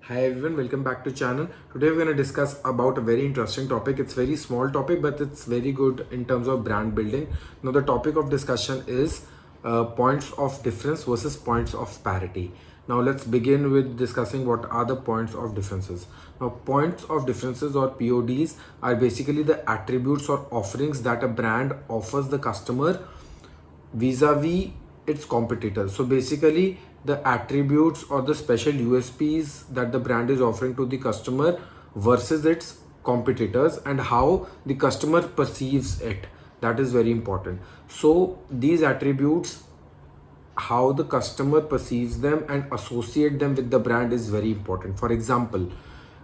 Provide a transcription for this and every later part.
Hi everyone, welcome back to channel. Today we're going to discuss about a very interesting topic. It's very small topic, but it's very good in terms of brand building. Now the topic of discussion is points of difference versus points of parity. Now let's begin with discussing what are the points of differences. Now points of differences or PODs are basically the attributes or offerings that a brand offers the customer vis-a-vis its competitors. So basically the attributes or the special USPs that the brand is offering to the customer versus its competitors and how the customer perceives it. That is very important. So these attributes, how the customer perceives them and associate them with the brand is very important. For example,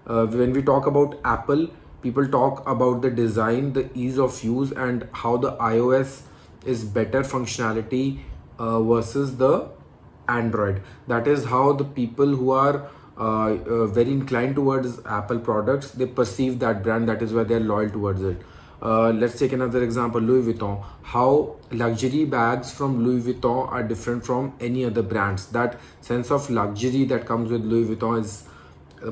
when we talk about Apple, people talk about the design, the ease of use, and how the iOS is better functionality versus the Android. That is how the people who are very inclined towards Apple products, they perceive that brand. That is why they are loyal towards it. Let's take another example, Louis Vuitton. How luxury bags from Louis Vuitton are different from any other brands. That sense of luxury that comes with Louis Vuitton is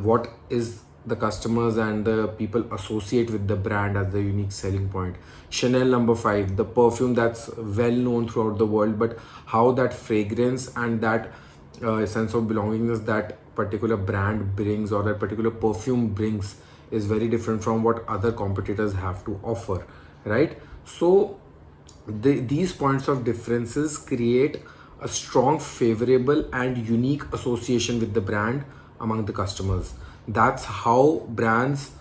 what is the customers and the people associate with the brand as the unique selling point. Chanel number 5, the perfume that's well known throughout the world, but how that fragrance and that sense of belongingness that particular brand brings or that particular perfume brings is very different from what other competitors have to offer, right? So these points of differences create a strong, favorable and unique association with the brand among the customers. That's how brands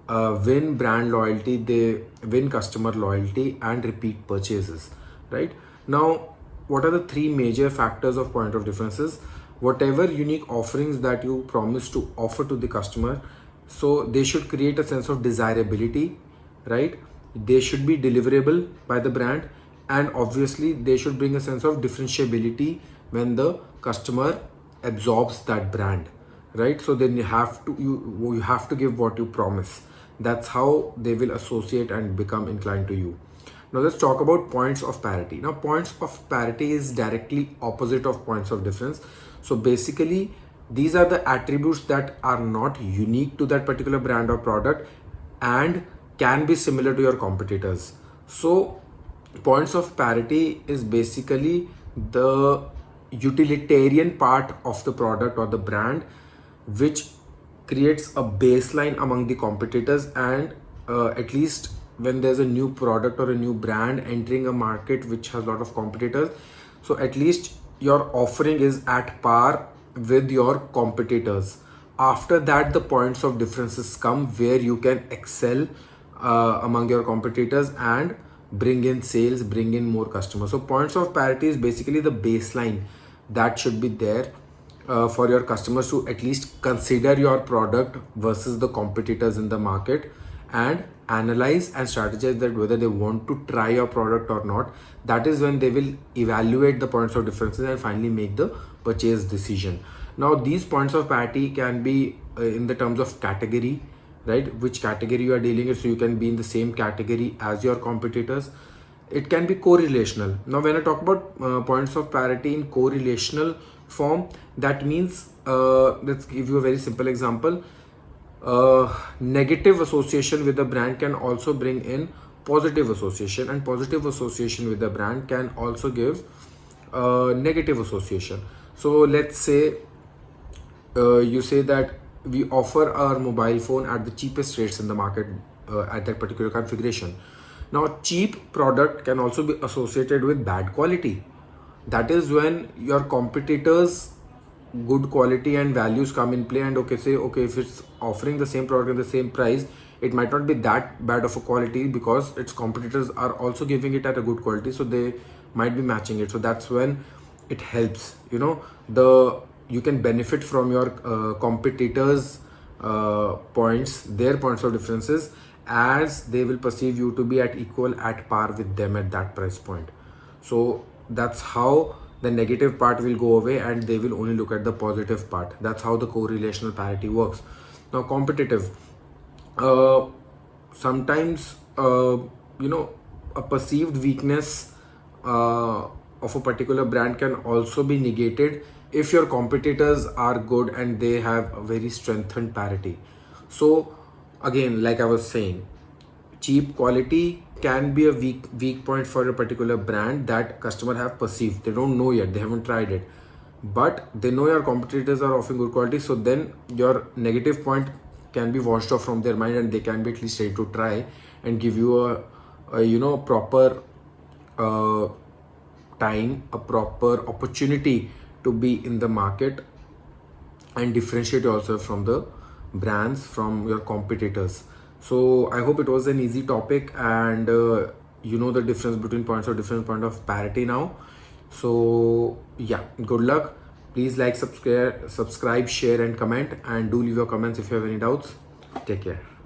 win brand loyalty, they win customer loyalty and repeat purchases, right? Now, what are the three major factors of point of differences? Whatever unique offerings that you promise to offer to the customer, so they should create a sense of desirability, right? They should be deliverable by the brand, and obviously they should bring a sense of differentiability when the customer absorbs that brand, right? So then you have to give what you promise. That's how they will associate and become inclined to you. Now let's talk about points of parity. Now points of parity is directly opposite of points of difference. So basically these are the attributes that are not unique to that particular brand or product and can be similar to your competitors. So points of parity is basically the utilitarian part of the product or the brand which creates a baseline among the competitors, and at least when there's a new product or a new brand entering a market which has a lot of competitors, so at least your offering is at par with your competitors. After that, the points of differences come where you can excel among your competitors and bring in sales, bring in more customers. So points of parity is basically the baseline that should be there for your customers to at least consider your product versus the competitors in the market and analyze and strategize that whether they want to try your product or not. That is when they will evaluate the points of differences and finally make the purchase decision. Now these points of parity can be in the terms of category, right? Which category you are dealing with, so you can be in the same category as your competitors. It can be correlational. Now when I talk about points of parity in correlational form, that means let's give you a very simple example. Negative association with the brand can also bring in positive association, and positive association with the brand can also give negative association. So let's say you say that we offer our mobile phone at the cheapest rates in the market at that particular configuration. Now cheap product can also be associated with bad quality. That is when your competitors good quality and values come in play, and okay, if it's offering the same product at the same price, it might not be that bad of a quality because its competitors are also giving it at a good quality, so they might be matching it. So that's when it helps, you can benefit from your competitors points, their points of differences, as they will perceive you to be at equal, at par with them at that price point. So that's how the negative part will go away and they will only look at the positive part. That's how the correlational parity works. Now competitive, sometimes a perceived weakness of a particular brand can also be negated if your competitors are good and they have a very strengthened parity. So again, like I was saying, cheap quality can be a weak point for a particular brand that customer have perceived. They don't know yet, they haven't tried it, but they know your competitors are offering good quality. So then your negative point can be washed off from their mind, and they can be at least ready to try and give you a proper uh, time, a proper opportunity to be in the market and differentiate yourself from the brands, from your competitors. So I hope it was an easy topic, and you know the difference between points of difference, point of parity now. So yeah, good luck. Please like, subscribe, share and comment, and do leave your comments if you have any doubts. Take care.